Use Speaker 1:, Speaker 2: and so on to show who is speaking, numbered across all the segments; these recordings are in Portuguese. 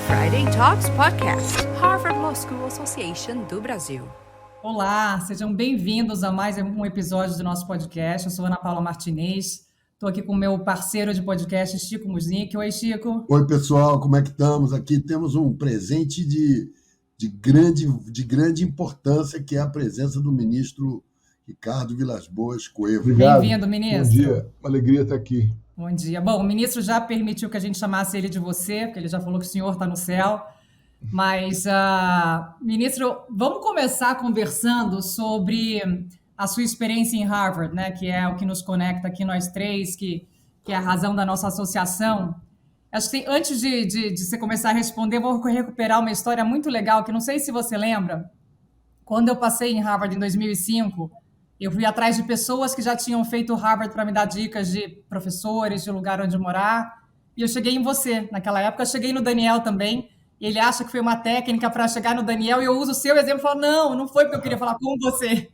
Speaker 1: Friday Talks Podcast, Harvard Law School Association do Brasil.
Speaker 2: Olá, sejam bem-vindos a mais um episódio do nosso podcast. Eu sou Ana Paula Martinez, estou aqui com o meu parceiro de podcast, Chico Musnick. Oi, Chico.
Speaker 3: Oi, pessoal, como é que estamos? Aqui temos um presente de grande importância, que é a presença do ministro Ricardo Vilas Boas Coelho.
Speaker 4: Obrigado.
Speaker 2: Bem-vindo, ministro.
Speaker 4: Bom dia, uma alegria estar aqui.
Speaker 2: Bom dia. Bom, o ministro já permitiu que a gente chamasse ele de você, porque ele já falou que o senhor está no céu. Mas, ministro, vamos começar conversando sobre a sua experiência em Harvard, né, que é o que nos conecta aqui nós três, que é a razão da nossa associação. Acho que antes de você começar a responder, eu vou recuperar uma história muito legal, que não sei se você lembra. Quando eu passei em Harvard em 2005, eu fui atrás de pessoas que já tinham feito Harvard para me dar dicas de professores, de lugar onde morar, e eu cheguei em você. Naquela época, eu cheguei no Daniel também, e ele acha que foi uma técnica para chegar no Daniel, e eu uso o seu exemplo e falo, não foi porque eu queria falar com você.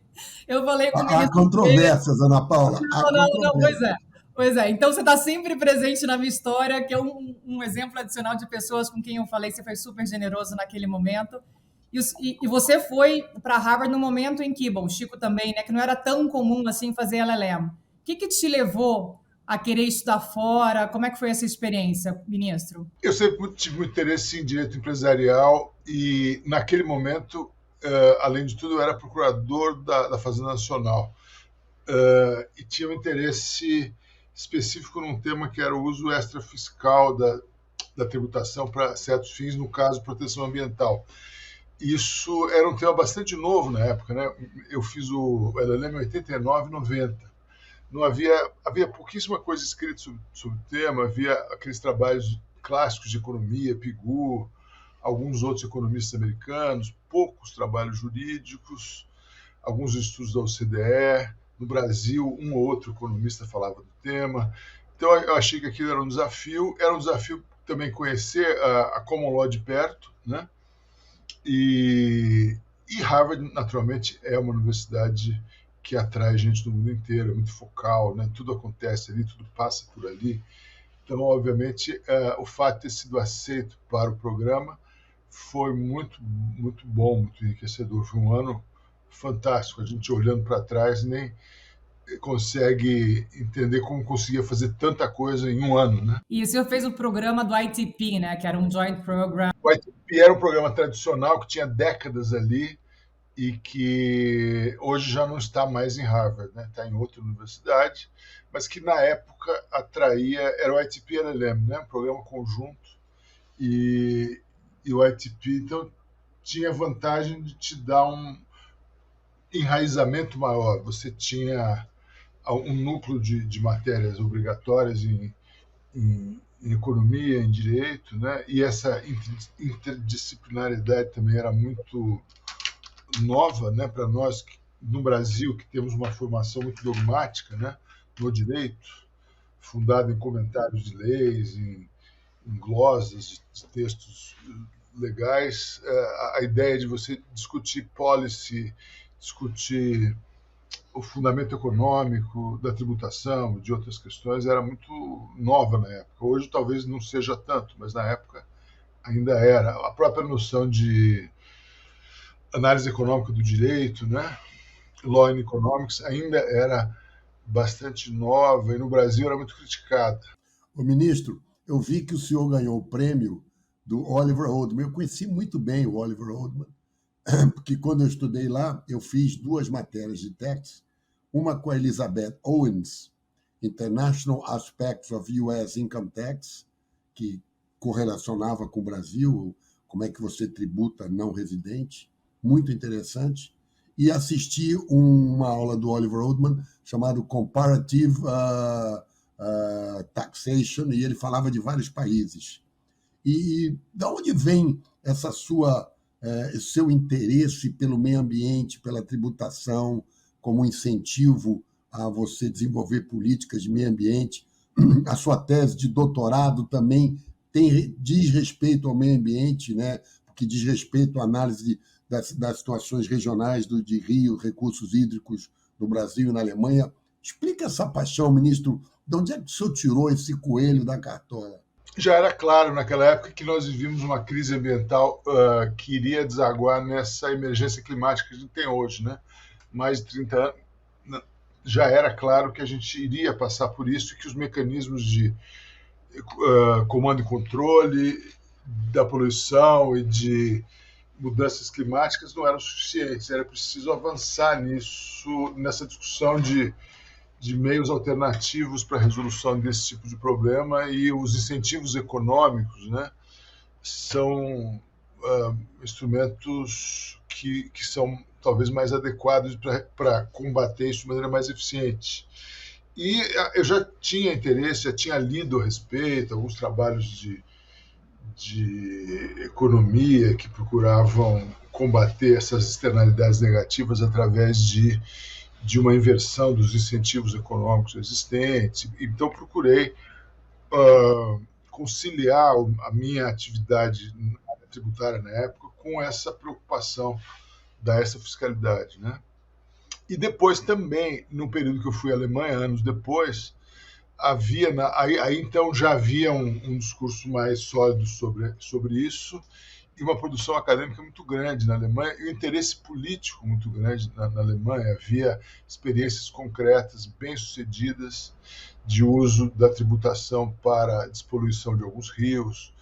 Speaker 2: Eu falei com
Speaker 3: Há controvérsias, Ana Paula.
Speaker 2: Não, pois é. Então, você está sempre presente na minha história, que é um exemplo adicional de pessoas com quem eu falei, você foi super generoso naquele momento. E você foi para Harvard no momento em que, bom, o Chico também, né, que não era tão comum assim fazer LLM. O que te levou a querer estudar fora? Como é que foi essa experiência, ministro?
Speaker 4: Eu sempre tive muito interesse em direito empresarial e, naquele momento, além de tudo, eu era procurador da Fazenda Nacional e tinha um interesse específico num tema que era o uso extrafiscal da tributação para certos fins, no caso, proteção ambiental. Isso era um tema bastante novo na época, né? Eu fiz o LLM em 89 e 90. Não havia pouquíssima coisa escrita sobre o tema, havia aqueles trabalhos clássicos de economia, Pigou, alguns outros economistas americanos, poucos trabalhos jurídicos, alguns estudos da OCDE. No Brasil, um ou outro economista falava do tema. Então, eu achei que aquilo era um desafio também conhecer a Common Law de perto, né? E Harvard, naturalmente, é uma universidade que atrai gente do mundo inteiro, é muito focal, né? Tudo acontece ali, tudo passa por ali. Então, obviamente, o fato de ter sido aceito para o programa foi muito, muito bom, muito enriquecedor. Foi um ano fantástico. A gente, olhando para trás, nem consegue entender como conseguia fazer tanta coisa em um ano, né?
Speaker 2: E o senhor fez o programa do ITP, né, que era um joint program.
Speaker 4: O ITP era um programa tradicional que tinha décadas ali e que hoje já não está mais em Harvard, né? Está em outra universidade, mas que na época atraía, era o ITP LLM, né? Um programa conjunto, e o ITP então tinha a vantagem de te dar um enraizamento maior. Você tinha um núcleo de matérias obrigatórias em economia, em direito, né? E essa interdisciplinaridade também era muito nova, né, para nós no Brasil, que temos uma formação muito dogmática, né, no direito, fundada em comentários de leis, em glosas de textos legais. A ideia de você discutir policy, discutir o fundamento econômico da tributação, de outras questões, era muito nova na época. Hoje talvez não seja tanto, mas na época ainda era. A própria noção de análise econômica do direito, né? Law and Economics, ainda era bastante nova e no Brasil era muito criticada.
Speaker 3: Ô, ministro, eu vi que o senhor ganhou o prêmio do Oliver Oldman. Eu conheci muito bem o Oliver Oldman, porque quando eu estudei lá, eu fiz 2 matérias de tax, uma com a Elizabeth Owens, International Aspects of U.S. Income Tax, que correlacionava com o Brasil, como é que você tributa não residente, muito interessante, e assisti uma aula do Oliver Oldman chamado Comparative Taxation, e ele falava de vários países. E de onde vem seu interesse pelo meio ambiente, pela tributação, como incentivo a você desenvolver políticas de meio ambiente? A sua tese de doutorado também diz respeito ao meio ambiente, né? Porque diz respeito à análise das situações regionais de rio, recursos hídricos no Brasil e na Alemanha. Explica essa paixão, ministro. De onde é que o senhor tirou esse coelho da cartola?
Speaker 4: Já era claro naquela época que nós vivíamos uma crise ambiental que iria desaguar nessa emergência climática que a gente tem hoje, né? Mais de 30 anos, já era claro que a gente iria passar por isso e que os mecanismos de comando e controle da poluição e de mudanças climáticas não eram suficientes. Era preciso avançar nessa discussão de meios alternativos para a resolução desse tipo de problema, e os incentivos econômicos, né, são instrumentos que são talvez mais adequados para combater isso de maneira mais eficiente. E eu já tinha interesse, já tinha lido a respeito, alguns trabalhos de economia que procuravam combater essas externalidades negativas através de uma inversão dos incentivos econômicos existentes. Então, procurei conciliar a minha atividade tributária na época com essa preocupação da extrafiscalidade, né? E depois também, no período que eu fui à Alemanha, anos depois, aí então já havia um discurso mais sólido sobre isso, e uma produção acadêmica muito grande na Alemanha, e um interesse político muito grande na Alemanha. Havia experiências concretas, bem-sucedidas, de uso da tributação para a despoluição de alguns rios,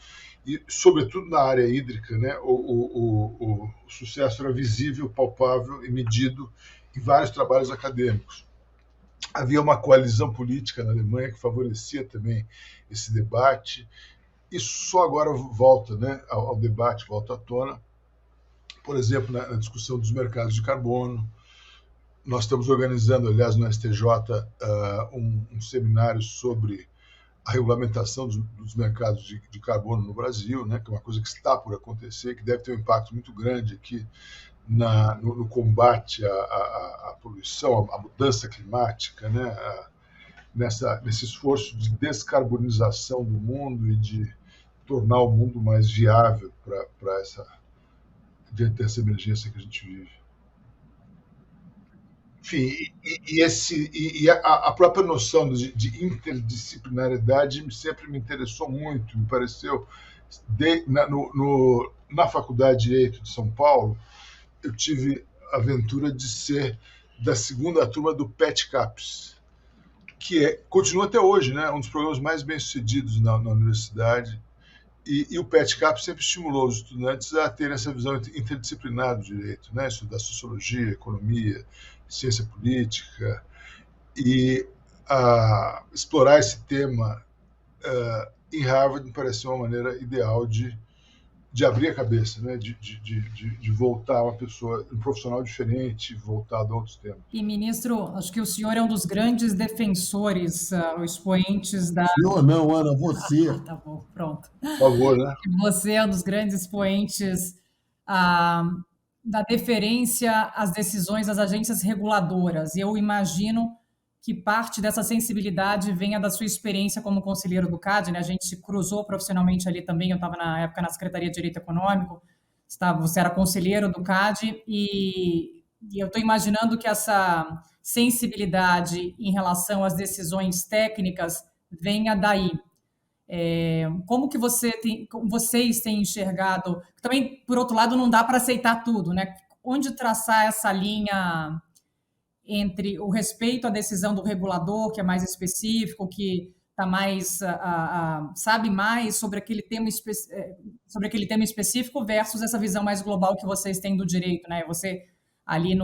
Speaker 4: e, sobretudo, na área hídrica, né, o sucesso era visível, palpável e medido em vários trabalhos acadêmicos. Havia uma coalizão política na Alemanha que favorecia também esse debate. Isso só agora volta, né, ao debate, volta à tona. Por exemplo, na discussão dos mercados de carbono. Nós estamos organizando, aliás, no STJ, um seminário sobre a regulamentação dos mercados de carbono no Brasil, né, que é uma coisa que está por acontecer, que deve ter um impacto muito grande aqui no combate à poluição, à mudança climática, né, nesse esforço de descarbonização do mundo e de tornar o mundo mais viável diante dessa emergência que a gente vive. Enfim, a própria noção de interdisciplinariedade sempre me interessou muito, me pareceu, na Faculdade de Direito de São Paulo, eu tive a aventura de ser da segunda turma do PET-CAPS, que continua até hoje, né, um dos programas mais bem-sucedidos na universidade, e o PET-CAPS sempre estimulou os estudantes a terem essa visão interdisciplinar do direito, né, estudar sociologia, economia, ciência política, e explorar esse tema em Harvard me pareceu uma maneira ideal de abrir a cabeça, né? de voltar uma pessoa, um profissional diferente, voltado a outros temas.
Speaker 2: E, ministro, acho que o senhor é um dos grandes defensores, expoentes da...
Speaker 3: Senhor não, Ana, você.
Speaker 2: Tá bom, pronto.
Speaker 4: Por favor, né?
Speaker 2: Você é um dos grandes expoentes da deferência às decisões das agências reguladoras. E eu imagino que parte dessa sensibilidade venha da sua experiência como conselheiro do CAD, né? A gente se cruzou profissionalmente ali também, eu estava na época na Secretaria de Direito Econômico, você era conselheiro do CAD, e eu estou imaginando que essa sensibilidade em relação às decisões técnicas venha daí. Como que vocês têm enxergado? Também, por outro lado, não dá para aceitar tudo, né? Onde traçar essa linha entre o respeito à decisão do regulador, que é mais específico, que está mais sabe mais sobre aquele tema específico, versus essa visão mais global que vocês têm do direito, né? Você ali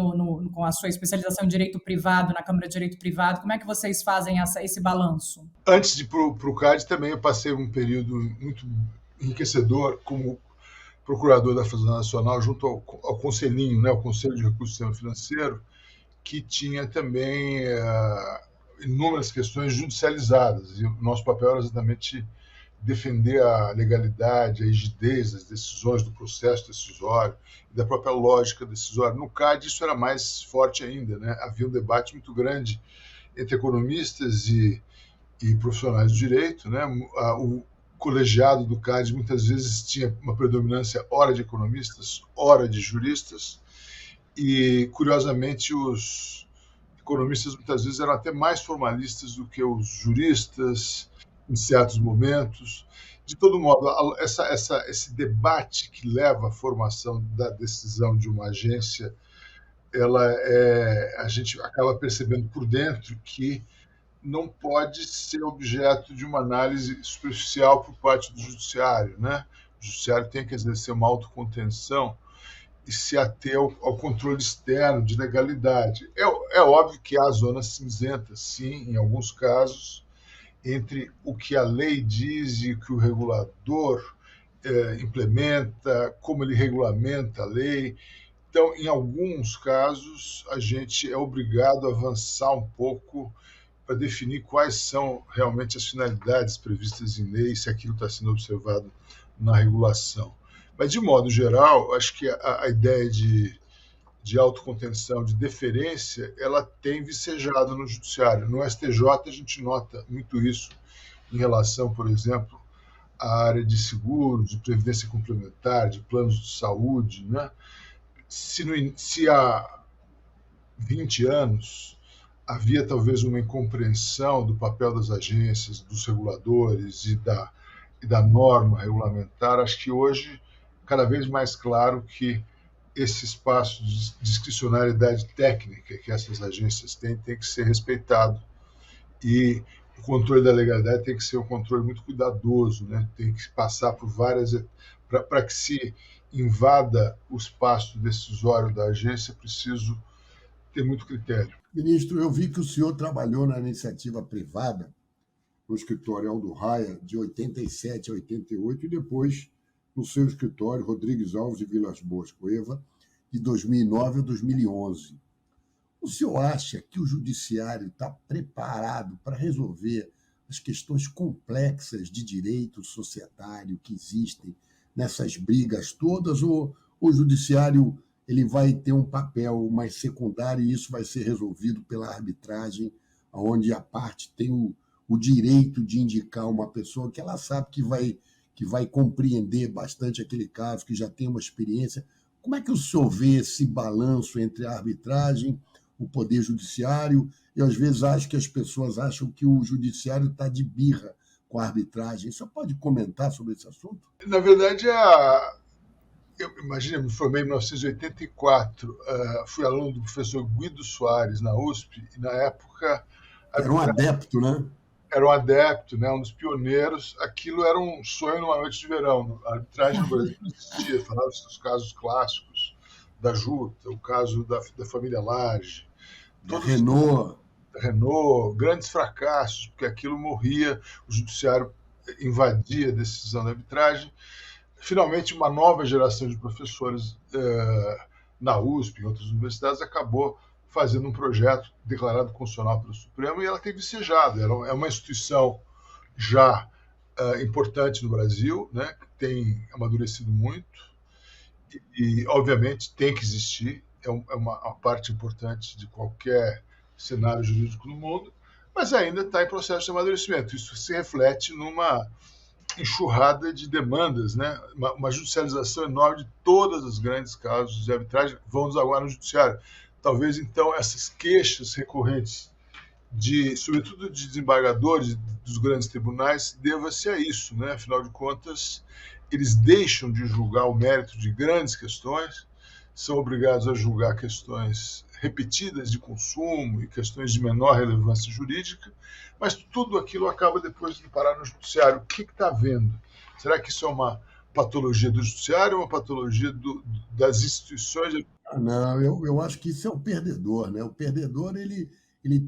Speaker 2: com a sua especialização em direito privado, na Câmara de Direito Privado, como é que vocês fazem esse balanço?
Speaker 4: Antes de ir para o CAD, também eu passei um período muito enriquecedor como procurador da Fazenda Nacional, junto ao Conselhinho, né, o Conselho de Recursos do Sistema Financeiro, que tinha também inúmeras questões judicializadas, e o nosso papel era exatamente defender a legalidade, a rigidez das decisões, do processo decisório, da própria lógica decisória. No CAD, isso era mais forte ainda, né? Havia um debate muito grande entre economistas e profissionais do direito, né? O colegiado do CAD muitas vezes tinha uma predominância ora de economistas, ora de juristas, e, curiosamente, os economistas muitas vezes eram até mais formalistas do que os juristas, em certos momentos. De todo modo, esse debate que leva à formação da decisão de uma agência, a gente acaba percebendo por dentro que não pode ser objeto de uma análise superficial por parte do judiciário, né? O judiciário tem que exercer uma autocontenção e se ater ao controle externo de legalidade. É óbvio que há zonas cinzentas, sim, em alguns casos, entre o que a lei diz e o que o regulador implementa, como ele regulamenta a lei. Então, em alguns casos, a gente é obrigado a avançar um pouco para definir quais são realmente as finalidades previstas em lei, se aquilo está sendo observado na regulação. Mas, de modo geral, acho que a ideia de autocontenção, de deferência, ela tem vicejado no judiciário. No STJ, a gente nota muito isso em relação, por exemplo, à área de seguros, de previdência complementar, de planos de saúde, né? Se há 20 anos havia talvez uma incompreensão do papel das agências, dos reguladores e da norma regulamentar, acho que hoje, cada vez mais claro que esse espaço de discricionariedade técnica que essas agências têm tem que ser respeitado. E o controle da legalidade tem que ser um controle muito cuidadoso, né? Tem que passar por várias... Para que se invada o espaço decisório da agência, é preciso ter muito critério.
Speaker 3: Ministro, eu vi que o senhor trabalhou na iniciativa privada, no escritório Aldo Raia, de 87 a 88, e depois no seu escritório Rodrigues Alves de Vilas Boas Cueva, de 2009 a 2011. O senhor acha que o judiciário está preparado para resolver as questões complexas de direito societário que existem nessas brigas todas, ou o judiciário ele vai ter um papel mais secundário e isso vai ser resolvido pela arbitragem, onde a parte tem o direito de indicar uma pessoa que ela sabe que vai compreender bastante aquele caso, que já tem uma experiência? Como é que o senhor vê esse balanço entre a arbitragem, o poder judiciário? E às vezes acho que as pessoas acham que o judiciário está de birra com a arbitragem. O senhor pode comentar sobre esse assunto?
Speaker 4: Na verdade, eu me formei em 1984, fui aluno do professor Guido Soares na USP, e na época...
Speaker 3: Era um adepto, né?
Speaker 4: Era um adepto, né, um dos pioneiros. Aquilo era um sonho numa noite de verão. A arbitragem no Brasil não existia. Falava-se dos casos clássicos da Juta, o caso da família Lage.
Speaker 3: Da Renault.
Speaker 4: Grandes fracassos, porque aquilo morria, o judiciário invadia a decisão da arbitragem. Finalmente, uma nova geração de professores na USP e em outras universidades acabou fazendo um projeto declarado constitucional pelo Supremo, e ela tem vicejado. É uma instituição já importante no Brasil, né, que tem amadurecido muito e, obviamente, tem que existir. É uma parte importante de qualquer cenário jurídico no mundo, mas ainda está em processo de amadurecimento. Isso se reflete numa enxurrada de demandas, né? Uma judicialização enorme de todos os grandes casos de arbitragem vão desaguar no judiciário. Talvez, então, essas queixas recorrentes, sobretudo de desembargadores dos grandes tribunais, deva-se a isso, né? Afinal de contas, eles deixam de julgar o mérito de grandes questões, são obrigados a julgar questões repetidas de consumo e questões de menor relevância jurídica, mas tudo aquilo acaba depois de parar no judiciário. O que está havendo? Será que isso é uma patologia do judiciário ou uma patologia das instituições?
Speaker 3: Não, eu acho que isso é o perdedor, né? O perdedor ele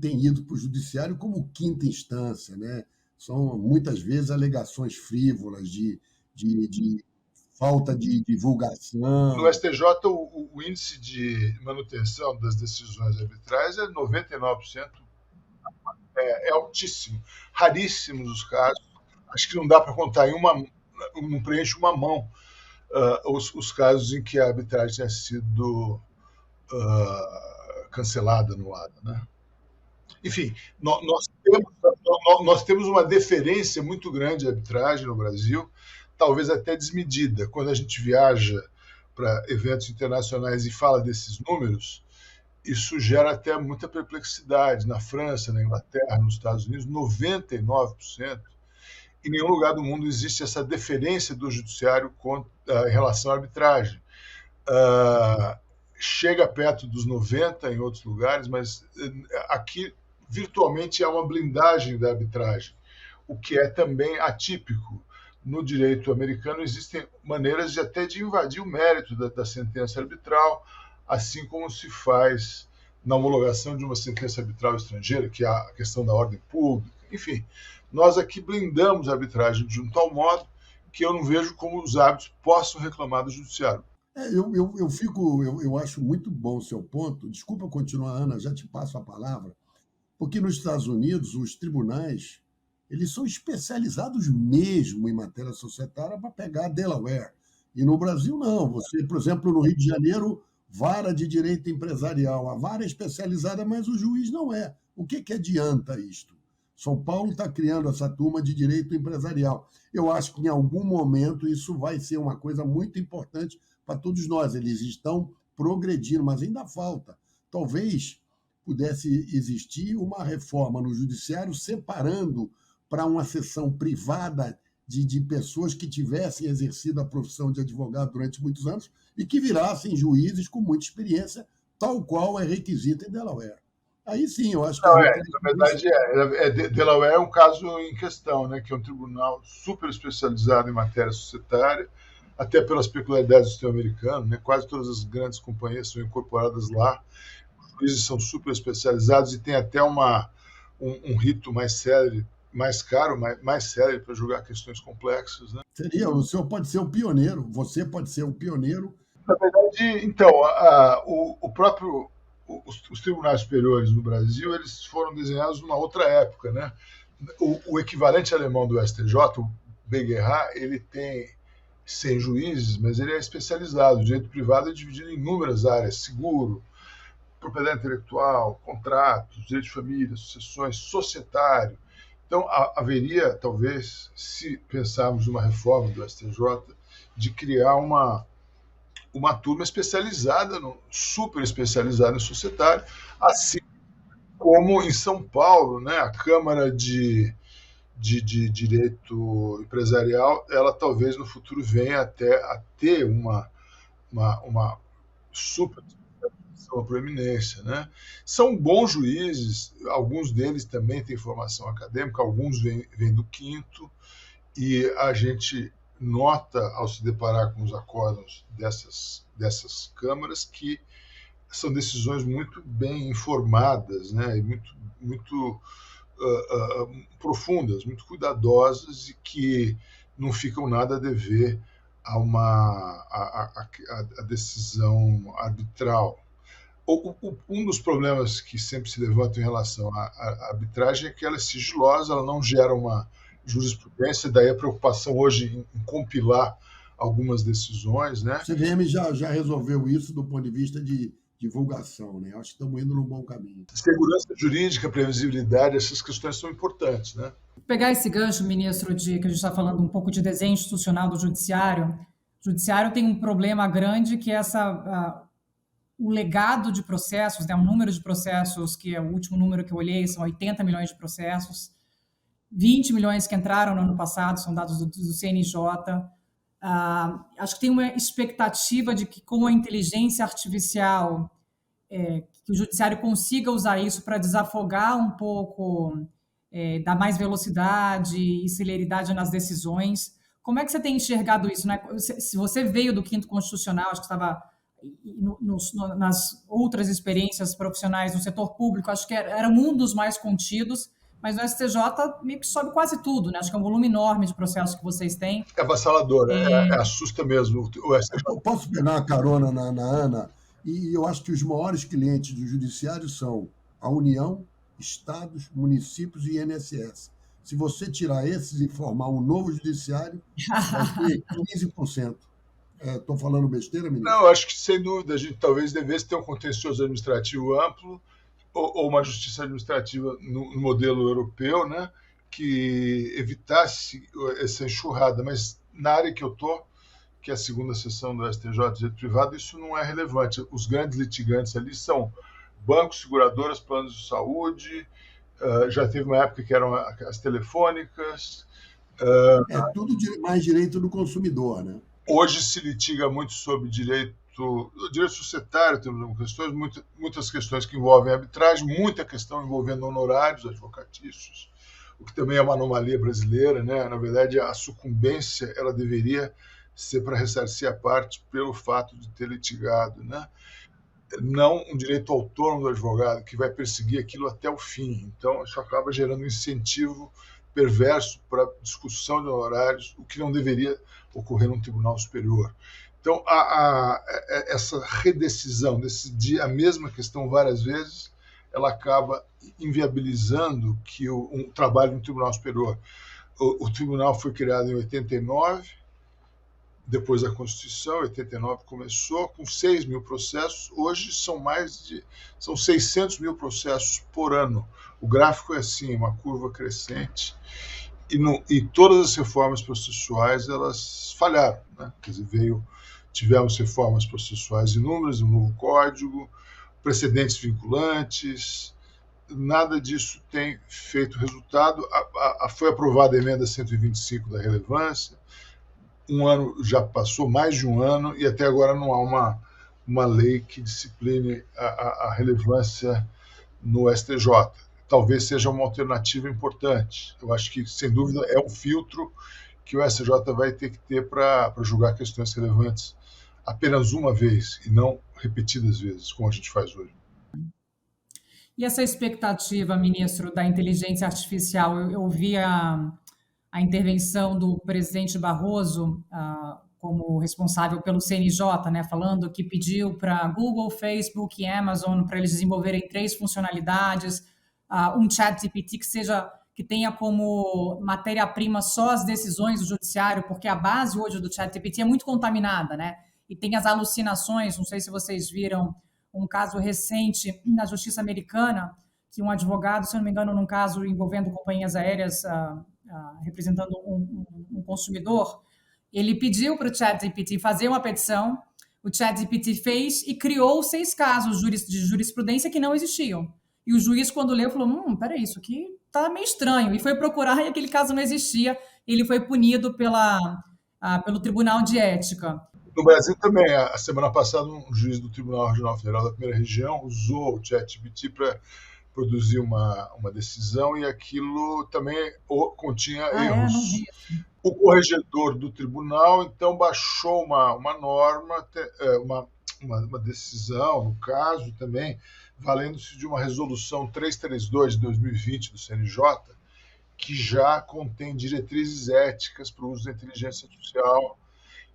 Speaker 3: tem ido para o judiciário como quinta instância, né? São muitas vezes alegações frívolas de falta de divulgação.
Speaker 4: No STJ, o índice de manutenção das decisões arbitrais é 99%, é altíssimo. Raríssimos os casos. Acho que não dá para contar não preenche uma mão os casos em que a arbitragem tenha sido cancelada, anulada, né? Enfim, nós temos uma deferência muito grande à arbitragem no Brasil, talvez até desmedida. Quando a gente viaja para eventos internacionais e fala desses números, isso gera até muita perplexidade. Na França, na Inglaterra, nos Estados Unidos, 99%. em nenhum lugar do mundo existe essa deferência do judiciário em relação à arbitragem. Chega perto dos 90 em outros lugares, mas aqui virtualmente há uma blindagem da arbitragem, o que é também atípico. No direito americano existem maneiras até de invadir o mérito da sentença arbitral, assim como se faz na homologação de uma sentença arbitral estrangeira, que é a questão da ordem pública. Enfim, nós aqui blindamos a arbitragem de um tal modo que eu não vejo como os árbitros possam reclamar do judiciário.
Speaker 3: Eu acho muito bom o seu ponto. Desculpa continuar, Ana, já te passo a palavra. Porque nos Estados Unidos, os tribunais eles são especializados mesmo em matéria societária para pegar Delaware. E no Brasil, não. Você, por exemplo, no Rio de Janeiro, vara de direito empresarial. A vara é especializada, mas o juiz não é. O que adianta isto? São Paulo está criando essa turma de direito empresarial. Eu acho que, em algum momento, isso vai ser uma coisa muito importante para todos nós. Eles estão progredindo, mas ainda falta. Talvez pudesse existir uma reforma no judiciário separando para uma seção privada de pessoas que tivessem exercido a profissão de advogado durante muitos anos e que virassem juízes com muita experiência, tal qual é requisito em Delaware. Aí sim, eu acho que...
Speaker 4: Não, na verdade, Delaware é um caso em questão, né, que é um tribunal super especializado em matéria societária, até pelas peculiaridades do sistema americano, né, quase todas as grandes companhias são incorporadas lá, os juízes são super especializados e tem até um rito mais sério, mais caro, mais sério para julgar questões complexas. Né?
Speaker 3: O senhor pode ser o pioneiro, você pode ser o pioneiro.
Speaker 4: Na verdade, então, os tribunais superiores no Brasil eles foram desenhados numa outra época. Né? O equivalente alemão do STJ, o BGH, ele tem 100 juízes, mas ele é especializado. O direito privado é dividido em inúmeras áreas: seguro, propriedade intelectual, contratos, direito de família, sucessões, societário. Então, haveria, talvez, se pensarmos numa reforma do STJ, de criar uma turma especializada, super especializada em societário, assim como em São Paulo, né, a Câmara de Direito Empresarial, ela talvez no futuro venha até a ter uma super uma proeminência, né? São bons juízes, alguns deles também têm formação acadêmica, alguns vêm do quinto, e a gente nota, ao se deparar com os acórdãos dessas câmaras, que são decisões muito bem informadas, né? E muito profundas, muito cuidadosas e que não ficam nada a dever a decisão arbitral. Um dos problemas que sempre se levantam em relação à arbitragem é que ela é sigilosa, ela não gera uma jurisprudência, daí a preocupação hoje em compilar algumas decisões. Né?
Speaker 3: A CVM já resolveu isso do ponto de vista de divulgação, né? Acho que estamos indo num bom caminho.
Speaker 4: Segurança jurídica, previsibilidade, essas questões são importantes. Né?
Speaker 2: Vou pegar esse gancho, ministro, que a gente está falando um pouco de desenho institucional do judiciário. O judiciário tem um problema grande que é o legado de processos, né, o número de processos, que é o último número que eu olhei, são 80 milhões de processos, 20 milhões que entraram no ano passado, são dados do CNJ. Acho que tem uma expectativa de que com a inteligência artificial, que o judiciário consiga usar isso para desafogar um pouco, dar mais velocidade e celeridade nas decisões. Como é que você tem enxergado isso? Né? Se você veio do quinto constitucional, acho que estava nas outras experiências profissionais no setor público, acho que era um dos mais contidos, mas no STJ meio que sobe quase tudo, né? Acho que é um volume enorme de processos que vocês têm.
Speaker 4: É avassalador, assusta mesmo.
Speaker 3: Eu posso pegar uma carona na Ana, e eu acho que os maiores clientes do judiciário são a União, estados, municípios e INSS. Se você tirar esses e formar um novo judiciário, vai ter 15%. Estou falando besteira, ministro?
Speaker 4: Não, acho que, sem dúvida, a gente talvez devesse ter um contencioso administrativo amplo ou uma justiça administrativa no modelo europeu, né, que evitasse essa enxurrada. Mas na área que eu estou, que é a segunda seção do STJ, direito privado, isso não é relevante. Os grandes litigantes ali são bancos, seguradoras, planos de saúde, já teve uma época que eram as telefônicas,
Speaker 3: É tudo mais direito do consumidor, né?
Speaker 4: Hoje se litiga muito sobre direito societário, temos questões, muitas questões que envolvem arbitragem, muita questão envolvendo honorários advocatícios, o que também é uma anomalia brasileira, né? Na verdade, a sucumbência ela deveria ser para ressarcir a parte pelo fato de ter litigado, né? Não um direito autônomo do advogado que vai perseguir aquilo até o fim. Então, isso acaba gerando um incentivo perverso para discussão de honorários, o que não deveria ocorrer num tribunal superior. Então, essa redecisão, decidir a mesma questão várias vezes, ela acaba inviabilizando que um trabalho no tribunal superior. O tribunal foi criado em 89, depois da Constituição, 89 começou, com 6 mil processos, hoje são 600 mil processos por ano. O gráfico é assim, uma curva crescente, e todas as reformas processuais, elas falharam, né? Quer dizer, tivemos reformas processuais inúmeras, um novo código, precedentes vinculantes, nada disso tem feito resultado. Foi aprovada a emenda 125 da relevância, um ano já passou, mais de um ano, e até agora não há uma lei que discipline a relevância no STJ. Talvez seja uma alternativa importante. Eu acho que, sem dúvida, é um filtro que o STJ vai ter que ter para julgar questões relevantes apenas uma vez e não repetidas vezes, como a gente faz hoje.
Speaker 2: E essa expectativa, ministro, da inteligência artificial, eu vi a intervenção do presidente Barroso como responsável pelo CNJ, né, falando que pediu para Google, Facebook e Amazon para eles desenvolverem 3 funcionalidades, um ChatGPT que tenha como matéria-prima só as decisões do judiciário, porque a base hoje do ChatGPT é muito contaminada, né? E tem as alucinações, não sei se vocês viram um caso recente na justiça americana, que um advogado, se não me engano, num caso envolvendo companhias aéreas representando um consumidor, ele pediu para o ChatGPT fazer uma petição, o ChatGPT fez e criou 6 casos de jurisprudência que não existiam. E o juiz, quando leu, falou, peraí, isso aqui está meio estranho. E foi procurar e aquele caso não existia. Ele foi punido pelo Tribunal de Ética.
Speaker 4: No Brasil também, a semana passada, um juiz do Tribunal Regional Federal da Primeira Região usou o ChatGPT para produzir uma decisão e aquilo também continha erros.
Speaker 2: Não vi.
Speaker 4: O corregedor do tribunal, então, baixou uma norma, uma decisão, no caso também, valendo-se de uma resolução 332 de 2020 do CNJ, que já contém diretrizes éticas para o uso da inteligência artificial,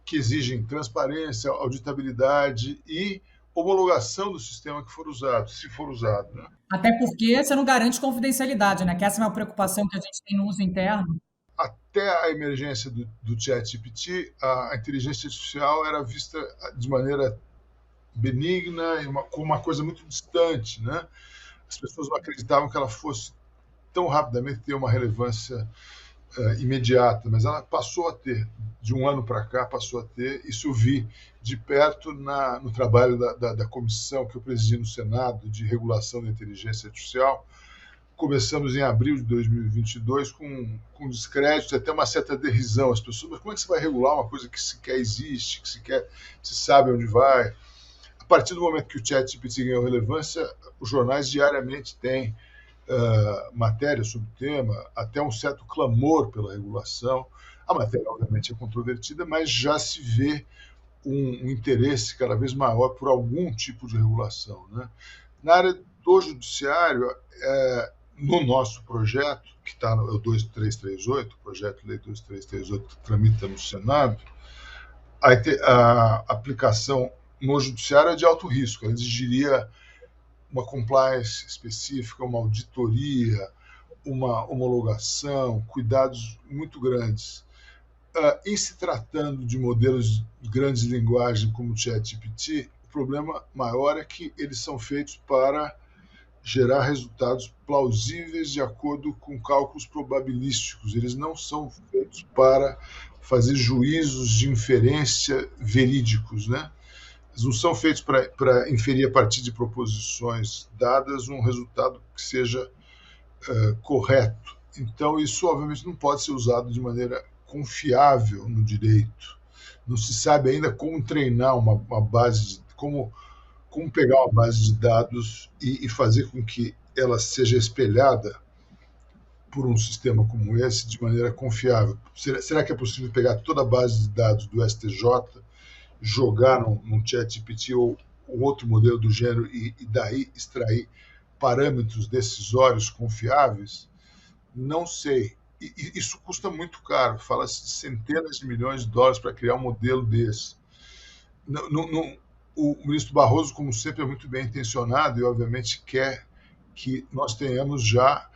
Speaker 4: que exigem transparência, auditabilidade e homologação do sistema que for usado, se for usado, né?
Speaker 2: Até porque você não garante confidencialidade, né? Que essa é uma preocupação que a gente tem no uso interno.
Speaker 4: Até a emergência do ChatGPT, a inteligência artificial era vista de maneira benigna e como uma coisa muito distante, né? As pessoas não acreditavam que ela fosse tão rapidamente ter uma relevância imediata, mas ela passou a ter, de um ano para cá, passou a ter. Isso eu vi de perto no trabalho da comissão que eu presidi no Senado de regulação da inteligência artificial. Começamos em abril de 2022 com descrédito e até uma certa derrisão. As pessoas, mas como é que você vai regular uma coisa que sequer existe, que sequer se sabe onde vai? A partir do momento que o ChatGPT ganhou relevância, os jornais diariamente têm matéria sobre o tema, até um certo clamor pela regulação. A matéria, obviamente, é controvertida, mas já se vê um interesse cada vez maior por algum tipo de regulação, né? Na área do judiciário, no nosso projeto, que está no 2338, projeto de lei 2338, que tramita no Senado, a aplicação no judiciário é de alto risco. Ela exigiria uma compliance específica, uma auditoria, uma homologação, cuidados muito grandes. Em se tratando de modelos de grandes linguagens como o ChatGPT, o problema maior é que eles são feitos para gerar resultados plausíveis de acordo com cálculos probabilísticos. Eles não são feitos para fazer juízos de inferência verídicos, né? Eles não são feitos para inferir a partir de proposições dadas um resultado que seja correto. Então, isso, obviamente, não pode ser usado de maneira confiável no direito. Não se sabe ainda como treinar uma base, como pegar uma base de dados e fazer com que ela seja espelhada por um sistema como esse de maneira confiável. Será que é possível pegar toda a base de dados do STJ, jogar num ChatGPT ou outro modelo do gênero e daí extrair parâmetros decisórios confiáveis? Não sei. E isso custa muito caro. Fala-se de centenas de milhões de dólares para criar um modelo desse. O ministro Barroso, como sempre, é muito bem intencionado e, obviamente, quer que nós tenhamos já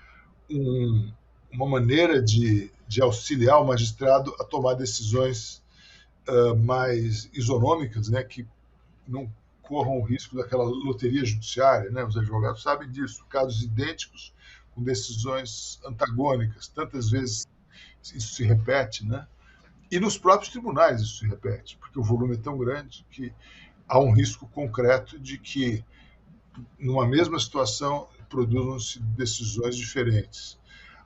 Speaker 4: uma maneira de auxiliar o magistrado a tomar decisões mais isonômicas, né, que não corram o risco daquela loteria judiciária, né? Os advogados sabem disso, casos idênticos com decisões antagônicas. Tantas vezes isso se repete, né? E nos próprios tribunais isso se repete, porque o volume é tão grande que há um risco concreto de que, numa mesma situação, produzam-se decisões diferentes.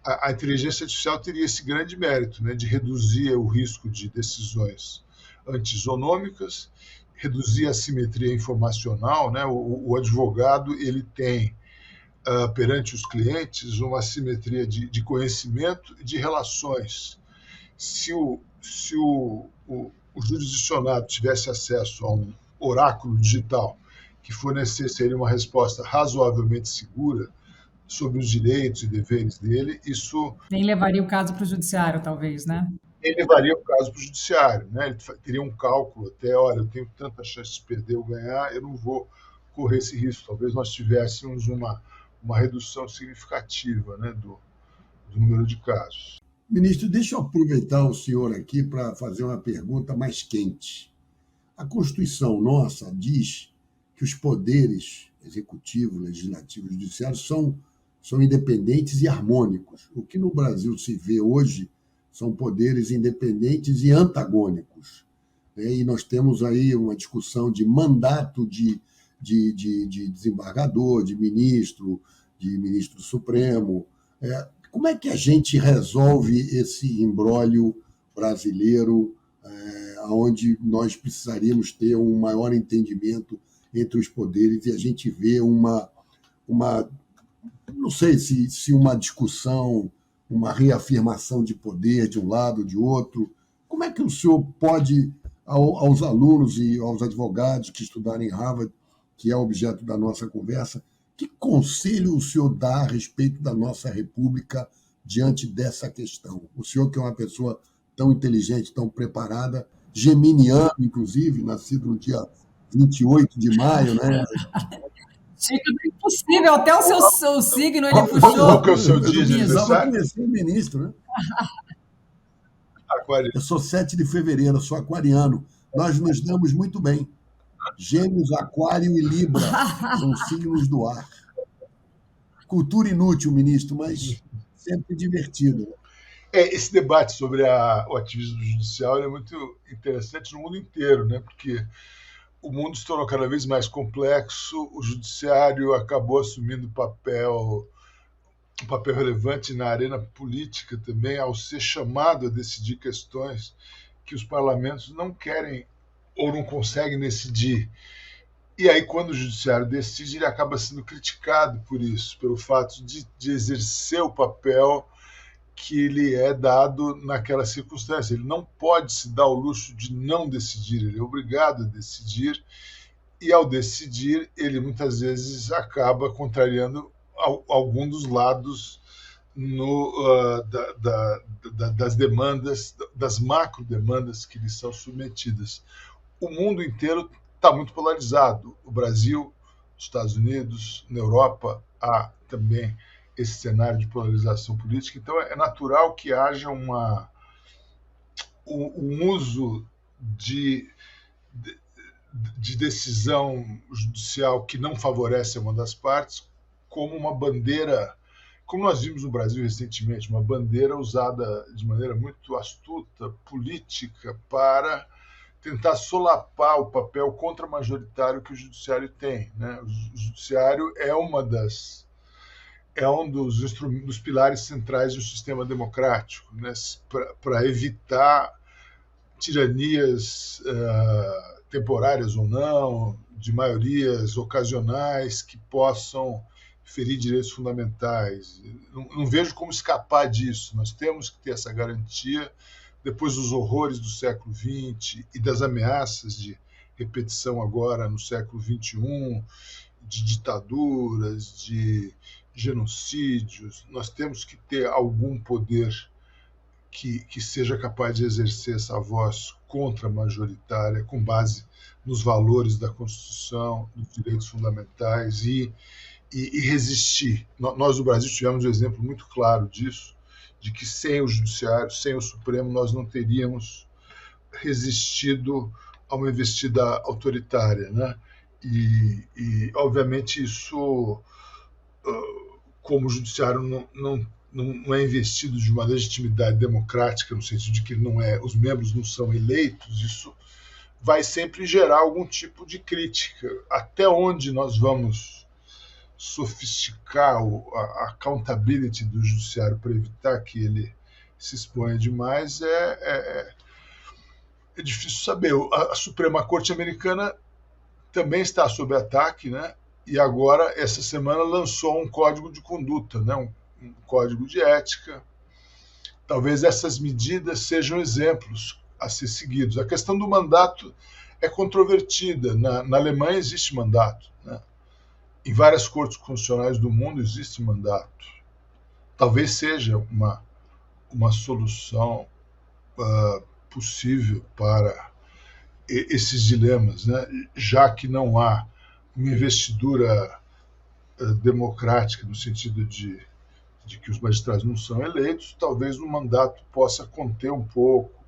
Speaker 4: A inteligência artificial teria esse grande mérito, né, de reduzir o risco de decisões antisonômicas, reduzir a assimetria informacional, né? O advogado ele tem perante os clientes uma assimetria de conhecimento e de relações. Se o jurisdicionado tivesse acesso a um oráculo digital que fornecesse uma resposta razoavelmente segura sobre os direitos e deveres dele, isso
Speaker 2: Nem levaria o caso para o judiciário, talvez, né?
Speaker 4: ele levaria o caso para o judiciário, né? Ele teria um cálculo até, olha, eu tenho tanta chance de perder ou ganhar, eu não vou correr esse risco. Talvez nós tivéssemos uma redução significativa, né, do número de casos.
Speaker 3: Ministro, deixa eu aproveitar o senhor aqui para fazer uma pergunta mais quente. A Constituição nossa diz que os poderes executivo, legislativo e judiciário são independentes e harmônicos. O que no Brasil se vê hoje são poderes independentes e antagônicos. E nós temos aí uma discussão de mandato de desembargador, de ministro do Supremo. Como é que a gente resolve esse imbróglio brasileiro, onde nós precisaríamos ter um maior entendimento entre os poderes e a gente vê não sei se uma discussão, uma reafirmação de poder de um lado ou de outro? Como é que o senhor pode, aos alunos e aos advogados que estudaram em Harvard, que é objeto da nossa conversa, que conselho o senhor dá a respeito da nossa República diante dessa questão? O senhor, que é uma pessoa tão inteligente, tão preparada, geminiano, inclusive, nascido no dia 28 de maio, né?
Speaker 2: Dica impossível, até o seu signo ele puxou.
Speaker 4: Qual que é o seu dia de
Speaker 3: Eu precisava
Speaker 4: aniversário?
Speaker 3: conhecer o ministro, né?
Speaker 4: Aquário.
Speaker 3: Eu sou 7 de fevereiro, eu sou aquariano. Nós nos damos muito bem. Gêmeos, Aquário e Libra são signos do ar. Cultura inútil, ministro, mas sempre divertido.
Speaker 4: Esse debate sobre o ativismo judicial é muito interessante no mundo inteiro, né? Porque o mundo se tornou cada vez mais complexo, o judiciário acabou assumindo um papel relevante na arena política também, ao ser chamado a decidir questões que os parlamentos não querem ou não conseguem decidir. E aí, quando o judiciário decide, ele acaba sendo criticado por isso, pelo fato de exercer o papel que lhe é dado naquela circunstância. Ele não pode se dar o luxo de não decidir, ele é obrigado a decidir, e ao decidir, ele muitas vezes acaba contrariando algum dos lados das demandas, das macro-demandas que lhe são submetidas. O mundo inteiro está muito polarizado. O Brasil, os Estados Unidos, na Europa, há também esse cenário de polarização política. Então, é natural que haja um uso de decisão judicial que não favorece uma das partes como uma bandeira, como nós vimos no Brasil recentemente, uma bandeira usada de maneira muito astuta, política, para tentar solapar o papel contra-majoritário que o judiciário tem, né? O judiciário é uma das é um dos pilares centrais do sistema democrático, né? Para evitar tiranias temporárias ou não, de maiorias ocasionais que possam ferir direitos fundamentais. Não vejo como escapar disso. Nós temos que ter essa garantia depois dos horrores do século XX e das ameaças de repetição agora no século XXI, de ditaduras, de genocídios. Nós temos que ter algum poder que seja capaz de exercer essa voz contra-majoritária com base nos valores da Constituição, dos direitos fundamentais e resistir. Nós, no Brasil, tivemos um exemplo muito claro disso, de que sem o Judiciário, sem o Supremo, nós não teríamos resistido a uma investida autoritária, né? E obviamente, isso, como o Judiciário não é investido de uma legitimidade democrática, no sentido de que os membros não são eleitos, isso vai sempre gerar algum tipo de crítica. Até onde nós vamos sofisticar a accountability do Judiciário para evitar que ele se exponha demais é difícil saber. A Suprema Corte Americana também está sob ataque, né? E agora, essa semana, lançou um código de conduta, né? Um código de ética. Talvez essas medidas sejam exemplos a ser seguidos. A questão do mandato é controvertida. Na Alemanha existe mandato, né? Em várias cortes constitucionais do mundo existe mandato. Talvez seja uma solução possível para esses dilemas, né? Já que não há uma investidura democrática no sentido de que os magistrados não são eleitos, talvez o mandato possa conter um pouco.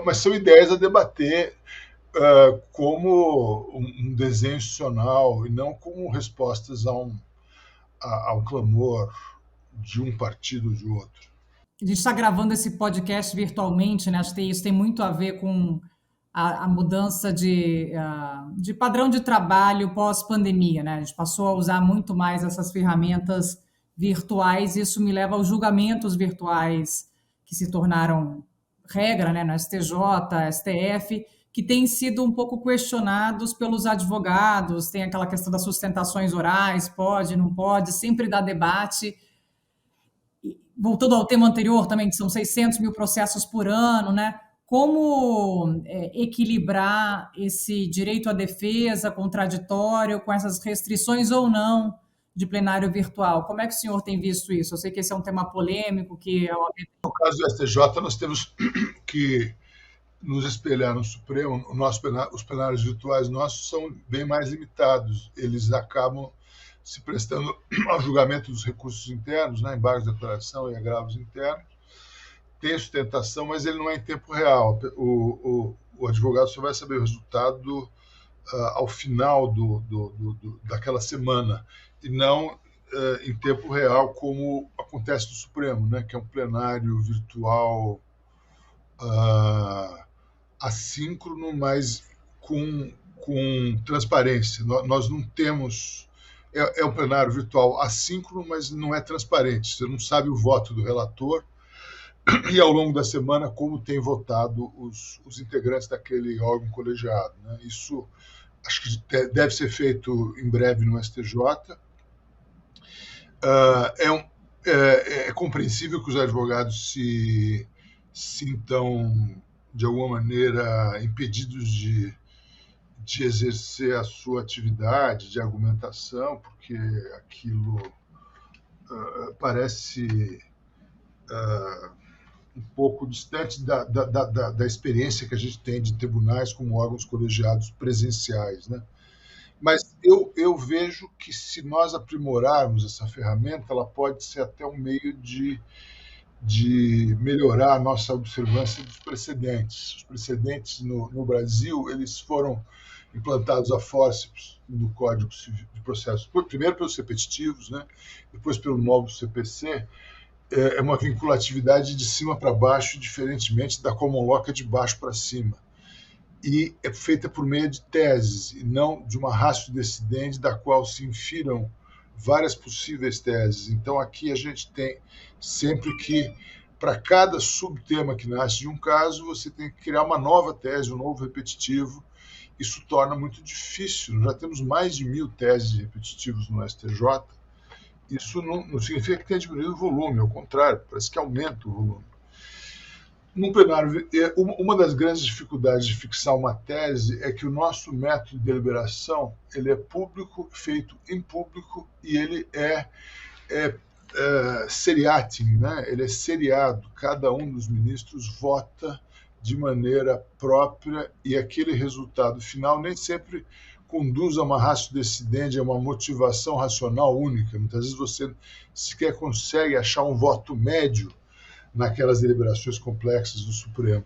Speaker 4: Mas são ideias a debater como um desenho institucional e não como respostas a um clamor de um partido ou de outro.
Speaker 2: A gente está gravando esse podcast virtualmente, né? Acho que isso tem muito a ver com a mudança de padrão de trabalho pós-pandemia, né? A gente passou a usar muito mais essas ferramentas virtuais, e isso me leva aos julgamentos virtuais que se tornaram regra, né, no STJ, STF, que têm sido um pouco questionados pelos advogados. Tem aquela questão das sustentações orais, pode, não pode, sempre dá debate. Voltando ao tema anterior também, que são 600 mil processos por ano, né? Como equilibrar esse direito à defesa contraditório com essas restrições ou não de plenário virtual? Como é que o senhor tem visto isso? Eu sei que esse é um tema polêmico, que...
Speaker 4: No caso do STJ, nós temos que nos espelhar no Supremo. Os plenários virtuais nossos são bem mais limitados. Eles acabam se prestando ao julgamento dos recursos internos, né, embargos de declaração e agravos internos. Tem sustentação, mas ele não é em tempo real. O advogado só vai saber o resultado ao final daquela semana, e não em tempo real, como acontece no Supremo, né, que é um plenário virtual assíncrono, mas com transparência. Nós não temos... É um plenário virtual assíncrono, mas não é transparente. Você não sabe o voto do relator e, ao longo da semana, como tem votado os integrantes daquele órgão colegiado, né? Isso acho que deve ser feito em breve no STJ. É compreensível que os advogados se sintam, de alguma maneira, impedidos de exercer a sua atividade de argumentação, porque aquilo parece um pouco distante da experiência que a gente tem de tribunais como órgãos colegiados presenciais, né? Mas eu vejo que, se nós aprimorarmos essa ferramenta, ela pode ser até um meio de melhorar a nossa observância dos precedentes. Os precedentes no Brasil, eles foram implantados a fórceps no Código de Processo, primeiro pelos repetitivos, né, depois pelo novo CPC. É uma vinculatividade de cima para baixo, diferentemente da common law, que é de baixo para cima. E é feita por meio de teses, e não de uma ratio decidendi, da qual se infiram várias possíveis teses. Então, aqui a gente tem sempre que, para cada subtema que nasce de um caso, você tem que criar uma nova tese, um novo repetitivo. Isso torna muito difícil. Nós já temos mais de 1.000 teses repetitivos no STJ. Isso não significa que tenha diminuído o volume, ao contrário, parece que aumenta o volume. No plenário, uma das grandes dificuldades de fixar uma tese é que o nosso método de deliberação ele é público, feito em público, e ele é seriatim, né? Ele é seriado. Cada um dos ministros vota de maneira própria e aquele resultado final nem sempre conduz a uma ratio decidendi, a uma motivação racional única. Muitas vezes você sequer consegue achar um voto médio naquelas deliberações complexas do Supremo.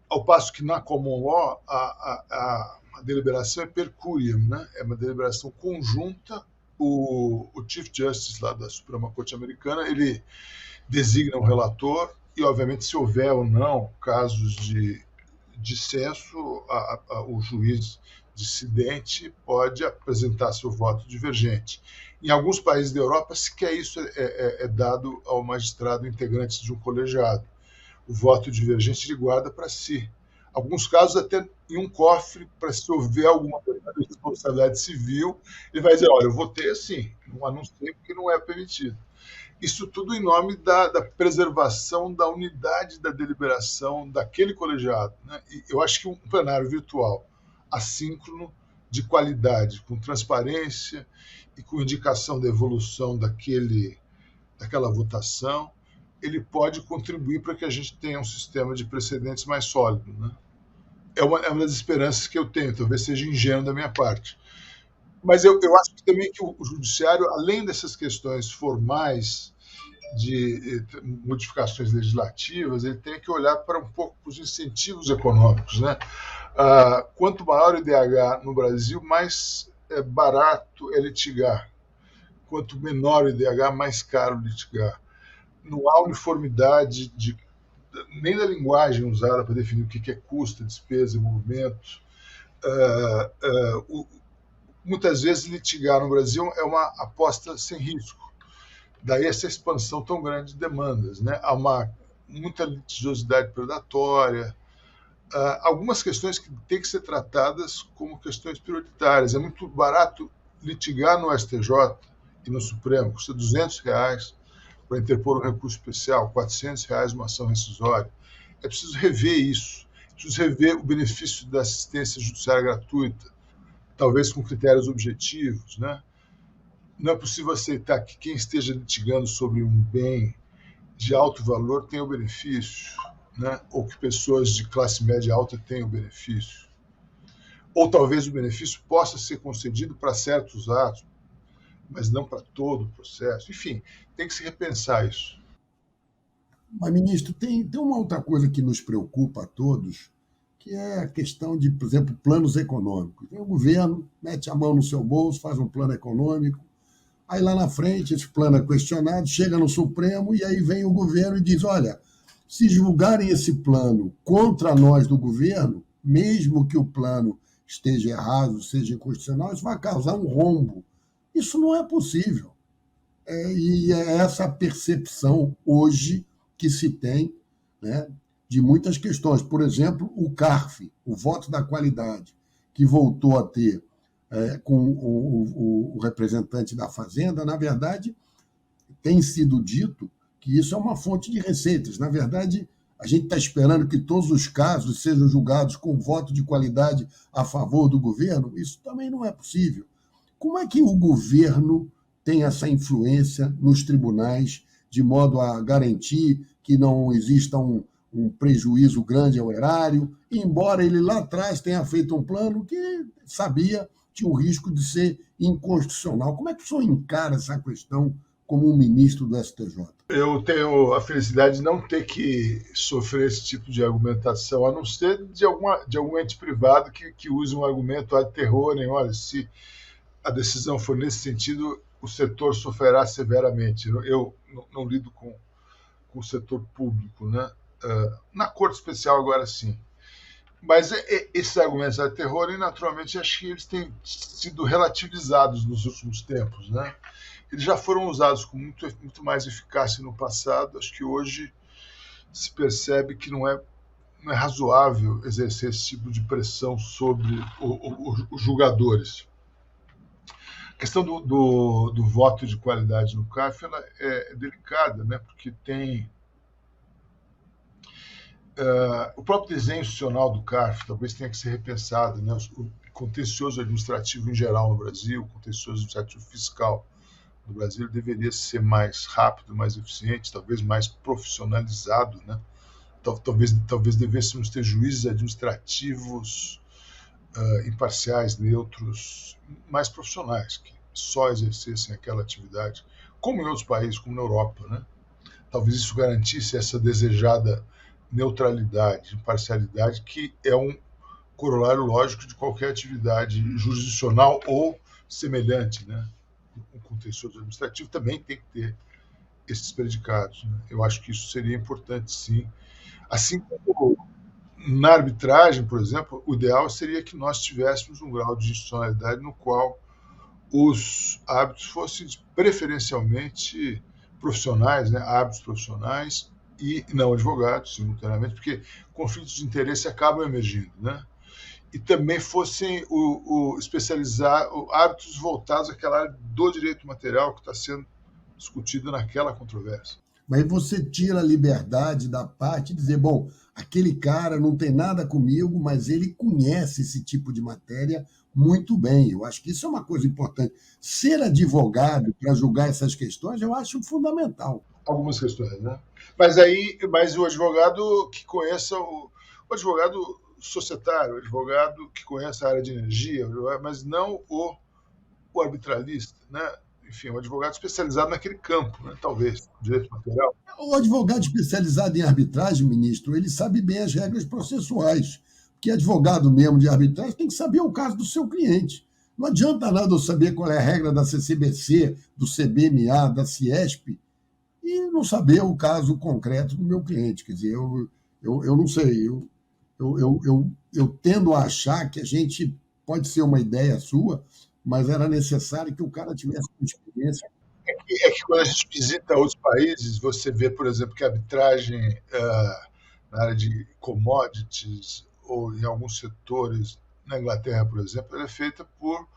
Speaker 4: Ao passo que na common law a deliberação é per curiam, né? É uma deliberação conjunta. O Chief Justice lá da Suprema Corte Americana ele designa um relator e, obviamente, se houver ou não casos de dissenso, o juiz dissidente pode apresentar seu voto divergente. Em alguns países da Europa, sequer isso é dado ao magistrado integrante de um colegiado. O voto divergente ele guarda para si. Alguns casos até em um cofre, para se houver alguma responsabilidade civil, ele vai dizer, olha, eu votei assim, não anunciei porque não é permitido. Isso tudo em nome da preservação da unidade da deliberação daquele colegiado, né? E eu acho que um plenário virtual assíncrono, de qualidade, com transparência e com indicação da evolução daquela votação, ele pode contribuir para que a gente tenha um sistema de precedentes mais sólido, né? É uma das esperanças que eu tenho, talvez seja ingênuo da minha parte. Mas eu acho que também que o judiciário, além dessas questões formais de modificações legislativas, ele tem que olhar para um pouco para os incentivos econômicos, né? Quanto maior o IDH no Brasil, mais barato é litigar. Quanto menor o IDH, mais caro litigar. Não há uniformidade nem da linguagem usada para definir o que é custo, despesa e movimento. Muitas vezes litigar no Brasil é uma aposta sem risco. Daí essa expansão tão grande de demandas, né? Há muita litigiosidade predatória, algumas questões que têm que ser tratadas como questões prioritárias. É muito barato litigar no STJ e no Supremo, custa R$200 para interpor um recurso especial, R$400 uma ação rescisória. É preciso rever isso, é preciso rever o benefício da assistência judiciária gratuita, talvez com critérios objetivos, né? Não é possível aceitar que quem esteja litigando sobre um bem de alto valor tenha o benefício, né? Ou que pessoas de classe média alta tenham o benefício. Ou talvez o benefício possa ser concedido para certos atos, mas não para todo o processo. Enfim, tem que se repensar isso.
Speaker 3: Mas, ministro, tem uma outra coisa que nos preocupa a todos, que é a questão de, por exemplo, planos econômicos. O governo mete a mão no seu bolso, faz um plano econômico, aí lá na frente esse plano é questionado, chega no Supremo e aí vem o governo e diz, olha, se julgarem esse plano contra nós do governo, mesmo que o plano esteja errado, seja inconstitucional, isso vai causar um rombo. Isso não é possível. E é essa percepção hoje que se tem, né, de muitas questões. Por exemplo, o CARF, o voto da qualidade, que voltou a ter com o representante da Fazenda, na verdade, tem sido dito que isso é uma fonte de receitas. Na verdade, a gente está esperando que todos os casos sejam julgados com voto de qualidade a favor do governo. Isso também não é possível. Como é que o governo tem essa influência nos tribunais de modo a garantir que não exista um prejuízo grande ao erário, embora ele lá atrás tenha feito um plano que sabia tinha o risco de ser inconstitucional? Como é que o senhor encara essa questão como um ministro do STJ?
Speaker 4: Eu tenho a felicidade de não ter que sofrer esse tipo de argumentação, a não ser de algum ente privado que use um argumento ad terrorem, olha, se a decisão for nesse sentido, o setor sofrerá severamente. Eu não lido com o setor público, né? Na Corte Especial, agora sim. Mas esses argumentos ad terrorem, naturalmente, acho que eles têm sido relativizados nos últimos tempos, né? Eles já foram usados com muito mais eficácia no passado. Acho que hoje se percebe que não é razoável exercer esse tipo de pressão sobre os julgadores. A questão do voto de qualidade no CARF ela é delicada, né? Porque tem o próprio desenho institucional do CARF talvez tenha que ser repensado, né? O contencioso administrativo em geral no Brasil, o contencioso administrativo fiscal no Brasil deveria ser mais rápido, mais eficiente, talvez mais profissionalizado, né? Talvez devêssemos ter juízes administrativos imparciais, neutros, mais profissionais, que só exercessem aquela atividade, como em outros países, como na Europa, né? Talvez isso garantisse essa desejada neutralidade, imparcialidade, que é um corolário lógico de qualquer atividade jurisdicional ou semelhante, né? O contencioso administrativo também tem que ter esses predicados, né? Eu acho que isso seria importante, sim. Assim como na arbitragem, por exemplo, o ideal seria que nós tivéssemos um grau de institucionalidade no qual os árbitros fossem preferencialmente profissionais, né? Árbitros profissionais e não advogados, simultaneamente, porque conflitos de interesse acabam emergindo, né? E também fossem árbitros voltados àquela área do direito material que está sendo discutido naquela controvérsia.
Speaker 3: Mas você tira a liberdade da parte de dizer, bom, aquele cara não tem nada comigo, mas ele conhece esse tipo de matéria muito bem. Eu acho que isso é uma coisa importante. Ser advogado para julgar essas questões, eu acho fundamental.
Speaker 4: Algumas questões, né? Mas o advogado que conheça o advogado societário, o advogado que conheça a área de energia, mas não o arbitralista, né? Enfim, um advogado especializado naquele campo, né? Talvez, direito material.
Speaker 3: O advogado especializado em arbitragem, ministro, ele sabe bem as regras processuais, porque advogado mesmo de arbitragem tem que saber o caso do seu cliente. Não adianta nada eu saber qual é a regra da CCBC, do CBMA, da Ciesp, e não saber o caso concreto do meu cliente. Quer dizer, eu não sei, eu tendo a achar que a gente pode ser uma ideia sua, mas era necessário que o cara tivesse uma experiência.
Speaker 4: É que quando a gente visita outros países, você vê, por exemplo, que a arbitragem na área de commodities ou em alguns setores, na Inglaterra, por exemplo, ela é feita por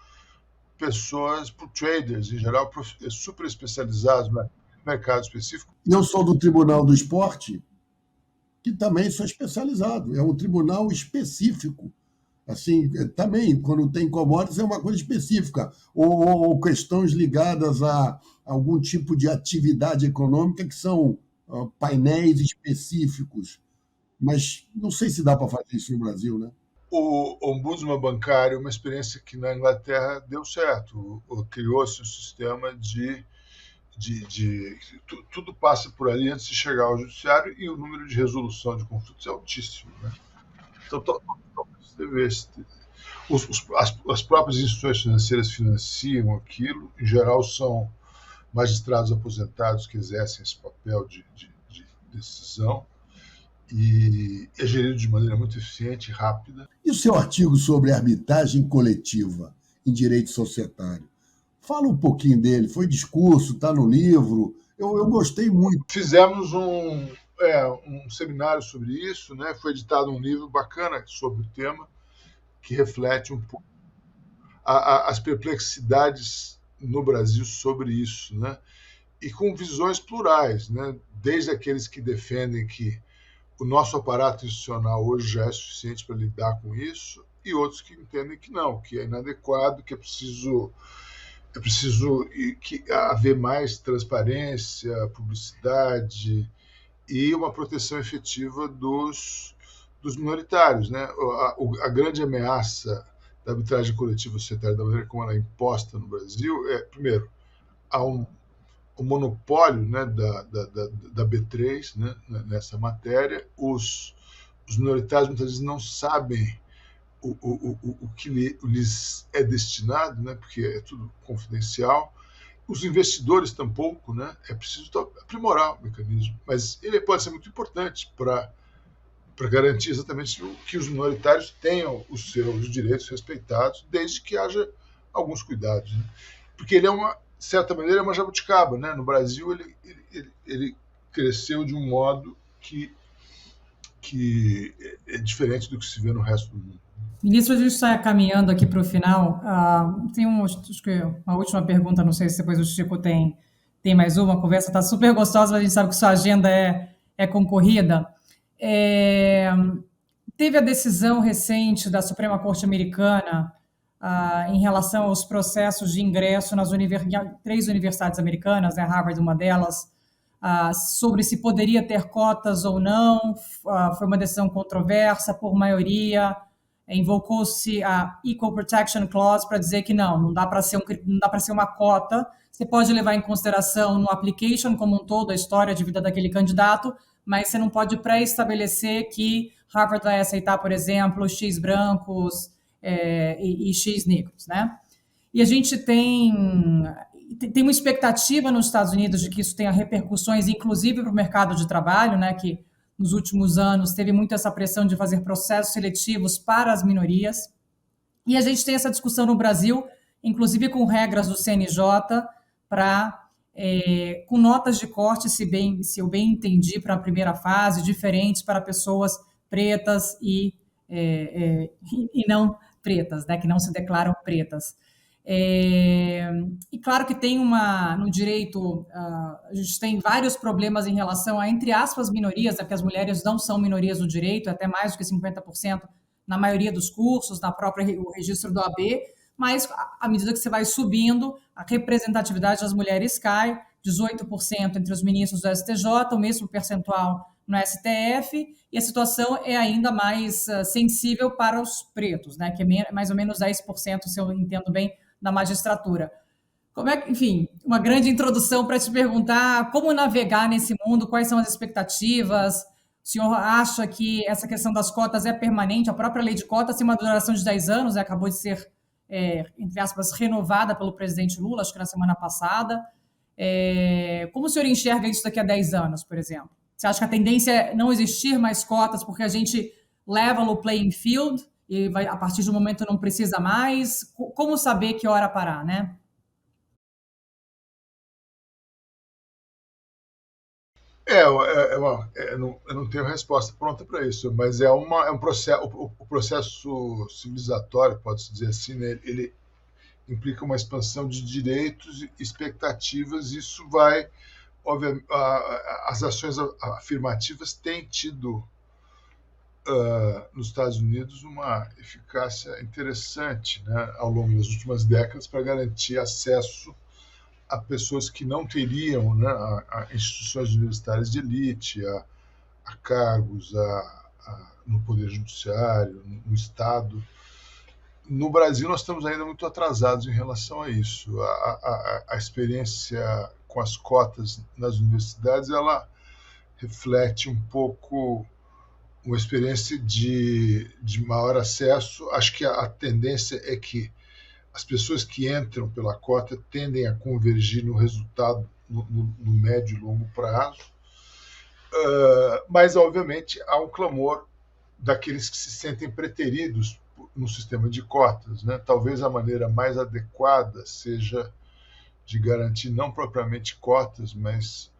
Speaker 4: pessoas, por traders, em geral, super especializados no mercado específico.
Speaker 3: Eu sou do Tribunal do Esporte, que também sou especializado. É um tribunal específico. Assim, também, quando tem commodities, é uma coisa específica. Ou questões ligadas a algum tipo de atividade econômica que são painéis específicos. Mas não sei se dá para fazer isso no Brasil, né?
Speaker 4: O ombudsman bancário é uma experiência que na Inglaterra deu certo. Criou-se um sistema tudo passa por ali antes de chegar ao judiciário e o número de resolução de conflitos é altíssimo, né? Então, as próprias instituições financeiras financiam aquilo, em geral são magistrados aposentados que exercem esse papel de decisão, e é gerido de maneira muito eficiente e rápida.
Speaker 3: E o seu artigo sobre arbitragem coletiva em direito societário? Fala um pouquinho dele. Foi discurso, está no livro. Eu gostei muito.
Speaker 4: Fizemos um seminário sobre isso, né? Foi editado um livro bacana sobre o tema, que reflete um pouco as perplexidades no Brasil sobre isso, né? E com visões plurais, né? Desde aqueles que defendem que o nosso aparato institucional hoje já é suficiente para lidar com isso, e outros que entendem que não, que é inadequado, que é preciso que haver mais transparência, publicidade e uma proteção efetiva dos minoritários, né? A grande ameaça da arbitragem coletiva societária, da maneira como ela é imposta no Brasil, primeiro, há um monopólio, né, da B3, né, nessa matéria. Os minoritários muitas vezes não sabem o que lhes é destinado, né, porque é tudo confidencial. Os investidores tampouco, né? É preciso aprimorar o mecanismo, mas ele pode ser muito importante para garantir exatamente que os minoritários tenham os seus direitos respeitados, desde que haja alguns cuidados, né? Porque ele é de certa maneira, é uma jabuticaba, né? No Brasil, ele cresceu de um modo que é diferente do que se vê no resto do mundo.
Speaker 2: Ministro, a gente está caminhando aqui para o final. Tem acho que uma última pergunta, não sei se depois o Chico tem mais uma. A conversa está super gostosa, mas a gente sabe que sua agenda é concorrida. Teve a decisão recente da Suprema Corte Americana em relação aos processos de ingresso nas 3 universidades americanas, né, Harvard uma delas, sobre se poderia ter cotas ou não. Foi uma decisão controversa, por maioria. Invocou-se a Equal Protection Clause para dizer que não dá para ser uma cota. Você pode levar em consideração no application como um todo a história de vida daquele candidato, mas você não pode pré-estabelecer que Harvard vai aceitar, por exemplo, X brancos e X negros, né? E a gente tem uma expectativa nos Estados Unidos de que isso tenha repercussões, inclusive para o mercado de trabalho, né? Que nos últimos anos teve muito essa pressão de fazer processos seletivos para as minorias. E a gente tem essa discussão no Brasil, inclusive com regras do CNJ, com notas de corte, se eu bem entendi, para a primeira fase, diferentes para pessoas pretas e não pretas, né, que não se declaram pretas. E claro que tem no direito, a gente tem vários problemas em relação a, entre aspas, minorias, né, porque as mulheres não são minorias no direito, até mais do que 50% na maioria dos cursos, o registro do AB, mas à medida que você vai subindo, a representatividade das mulheres cai, 18% entre os ministros do STJ, o mesmo percentual no STF, e a situação é ainda mais sensível para os pretos, né, que é mais ou menos 10%, se eu entendo bem, da magistratura. Enfim, uma grande introdução para te perguntar como navegar nesse mundo, quais são as expectativas. O senhor acha que essa questão das cotas é permanente? A própria lei de cotas tem uma duração de 10 anos, acabou de ser, entre aspas, renovada pelo presidente Lula, acho que na semana passada. Como o senhor enxerga isso daqui a 10 anos, por exemplo? Você acha que a tendência é não existir mais cotas porque a gente leva o playing field e a partir de um momento não precisa mais? Como saber que hora parar, né?
Speaker 4: Eu não tenho resposta pronta para isso, mas é um processo, o processo civilizatório, pode-se dizer assim, né? Ele implica uma expansão de direitos e expectativas. Isso vai, obviamente, as ações afirmativas têm tido nos Estados Unidos uma eficácia interessante, né, ao longo das últimas décadas, para garantir acesso a pessoas que não teriam, né, a instituições universitárias de elite, a cargos no Poder Judiciário, no Estado. No Brasil, nós estamos ainda muito atrasados em relação a isso. A experiência com as cotas nas universidades, ela reflete um pouco uma experiência de maior acesso. Acho que a tendência é que as pessoas que entram pela cota tendem a convergir no resultado no médio e longo prazo, mas, obviamente, há um clamor daqueles que se sentem preteridos no sistema de cotas, né? Talvez a maneira mais adequada seja de garantir não propriamente cotas, mas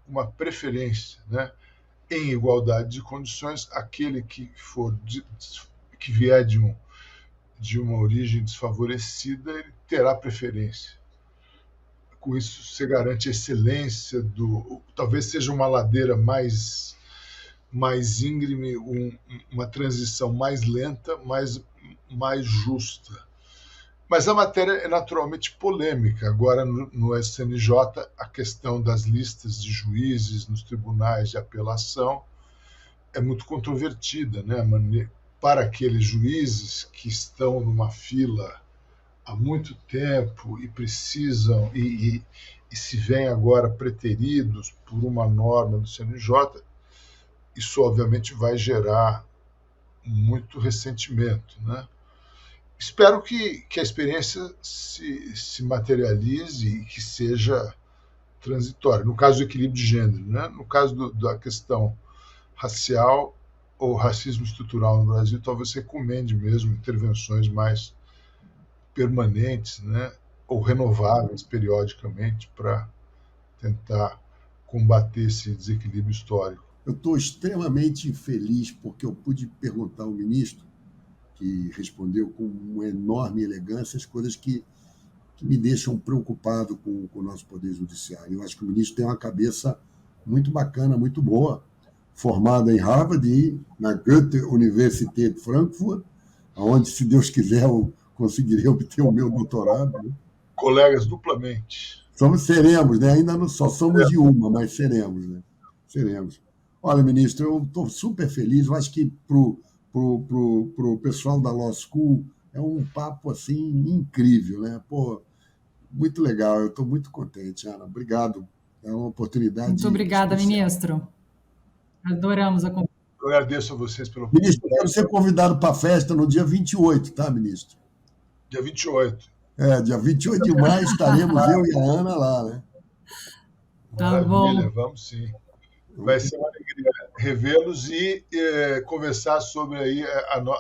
Speaker 4: uma preferência, né, em igualdade de condições. Aquele que vier de uma origem desfavorecida, ele terá preferência. Com isso, você garante a excelência talvez seja uma ladeira mais íngreme, uma transição mais lenta, mais justa. Mas a matéria é naturalmente polêmica. Agora, no SNJ, a questão das listas de juízes nos tribunais de apelação é muito controvertida, né? Para aqueles juízes que estão numa fila há muito tempo e precisam, e se veem agora preteridos por uma norma do CNJ, isso obviamente vai gerar muito ressentimento, né? Espero que a experiência se materialize e que seja transitória. No caso do equilíbrio de gênero, né? No caso da questão racial, o racismo estrutural no Brasil, talvez se recomende mesmo intervenções mais permanentes, né, ou renováveis periodicamente para tentar combater esse desequilíbrio histórico.
Speaker 3: Eu estou extremamente feliz porque eu pude perguntar ao ministro, que respondeu com uma enorme elegância as coisas que me deixam preocupado com o nosso Poder Judiciário. Eu acho que o ministro tem uma cabeça muito bacana, muito boa, formado em Harvard e na Goethe-Universität de Frankfurt, onde, se Deus quiser, eu conseguirei obter o meu doutorado. Né?
Speaker 4: Colegas duplamente.
Speaker 3: Seremos, né? Ainda não só somos de uma, mas seremos. Né? Seremos. Olha, ministro, eu estou super feliz. Eu acho que para o pessoal da Law School é um papo assim incrível. Né? Pô, muito legal. Eu estou muito contente, Ana. Obrigado. É uma oportunidade.
Speaker 2: Muito obrigada,
Speaker 3: especial.
Speaker 2: Ministro. Adoramos a conversa.
Speaker 4: Eu agradeço a vocês pela oportunidade.
Speaker 3: Ministro, eu quero ser convidado para a festa no dia 28, tá, ministro?
Speaker 4: Dia 28.
Speaker 3: Dia 28 de maio estaremos eu e a Ana lá, né?
Speaker 2: Tá
Speaker 4: Maravilha,
Speaker 2: bom.
Speaker 4: vamos sim. Vai ser uma alegria revê-los e conversar sobre aí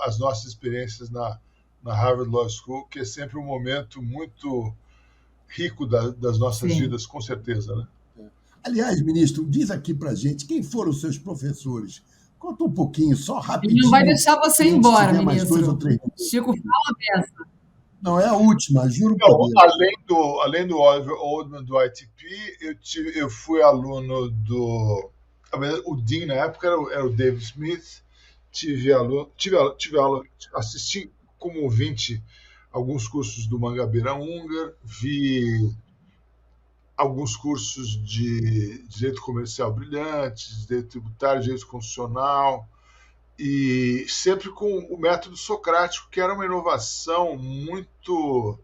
Speaker 4: as nossas experiências na Harvard Law School, que é sempre um momento muito rico das nossas
Speaker 2: Sim.
Speaker 4: vidas, com certeza, né?
Speaker 3: Aliás, ministro, diz aqui para gente quem foram os seus professores. Conta um pouquinho, só rapidinho.
Speaker 2: Ele não vai deixar você ir
Speaker 3: Se
Speaker 2: embora,
Speaker 3: tiver mais
Speaker 2: ministro.
Speaker 3: 2 ou 3 minutos.
Speaker 2: Chico, fala dessa.
Speaker 3: Não, é a última, juro
Speaker 4: Não,
Speaker 3: por Deus.
Speaker 4: além do Oliver Oldman do ITP, eu fui aluno do... O Dean, na época, era o David Smith. Tive aula, assisti como ouvinte alguns cursos do Mangabeira Unger, vi alguns cursos de direito comercial brilhantes, direito tributário, direito constitucional, e sempre com o método socrático, que era uma inovação muito...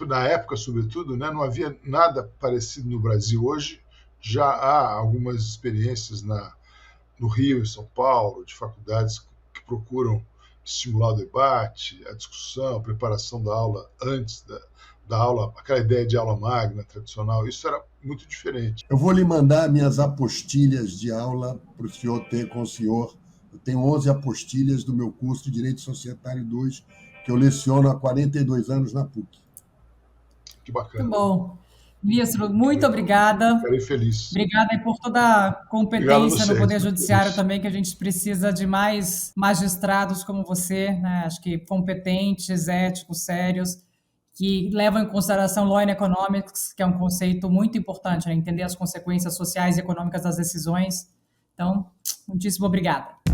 Speaker 4: na época, sobretudo, né, não havia nada parecido no Brasil. Hoje já há algumas experiências no Rio e São Paulo, de faculdades que procuram estimular o debate, a discussão, a preparação da aula antes da aula, aquela ideia de aula magna tradicional. Isso era muito diferente.
Speaker 3: Eu vou lhe mandar minhas apostilhas de aula para o senhor ter com o senhor. Eu tenho 11 apostilhas do meu curso de Direito Societário 2, que eu leciono há 42 anos na PUC.
Speaker 4: Que bacana.
Speaker 2: Muito bom. Ministro, muito obrigada.
Speaker 4: Ficarei feliz.
Speaker 2: Obrigada por toda a competência no Poder
Speaker 3: Vocês.
Speaker 2: Judiciário também, que a gente precisa de mais magistrados como você, né? Acho que competentes, éticos, sérios, que levam em consideração Law and Economics, que é um conceito muito importante, né? Entender as consequências sociais e econômicas das decisões. Então, muitíssimo obrigada.